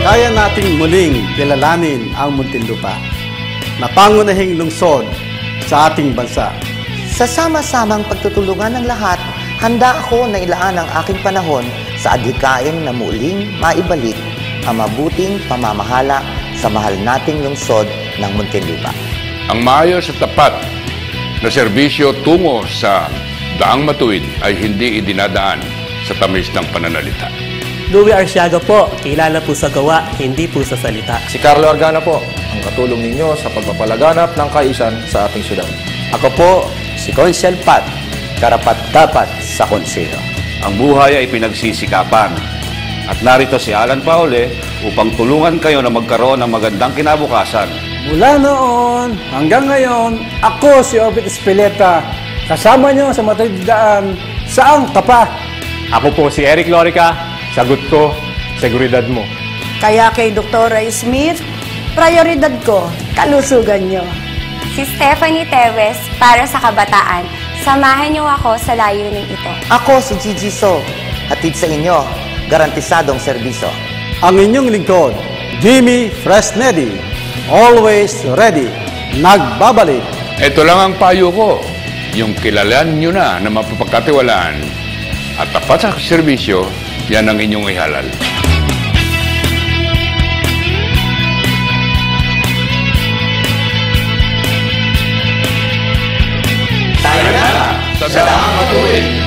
kaya nating muling kilalanin ang Muntinlupa na pangunahing lungsod sa ating bansa. Sa sama-samang pagtutulungan ng lahat, handa ako na ilaan ang aking panahon sa adhikain na muling maibalik ang mabuting pamamahala sa mahal nating lungsod ng Muntinlupa. Ang maayos at tapat na serbisyo tungo sa daang matuwid ay hindi idinadaan sa tamis ng pananalita. Louie Arsiaga po, kilala po sa gawa, hindi po sa salita. Si Carlo Argana po, ang katulong ninyo sa pagpapalaganap ng kaayusan sa ating syudad. Ako po, si Consiel Pat, karapat-dapat sa konseho. Ang buhay ay pinagsisikapan. At narito si Alan Paule upang tulungan kayo na magkaroon ng magandang kinabukasan. Mula noon hanggang ngayon, ako si Obet Espeleta. Kasama niyo sa matagdaan, saang ka pa? Ako po si Eric Lorica. Sagot ko, seguridad mo. Kaya kay Dr. Ray Smith, prioridad ko, kalusugan nyo. Si Stephanie Teves, para sa kabataan, samahan niyo ako sa layunin ito. Ako si Gigi So, hatid sa inyo, garantisadong serbisyo. Ang inyong lingkod, Jimmy Fresnedi, always ready, nagbabalik. Ito lang ang payo ko, yung kilalan nyo na mapapagkatiwalaan at tapat sa serbisyo, yan ang inyong ihalal. Tayo na sa daang matuwid.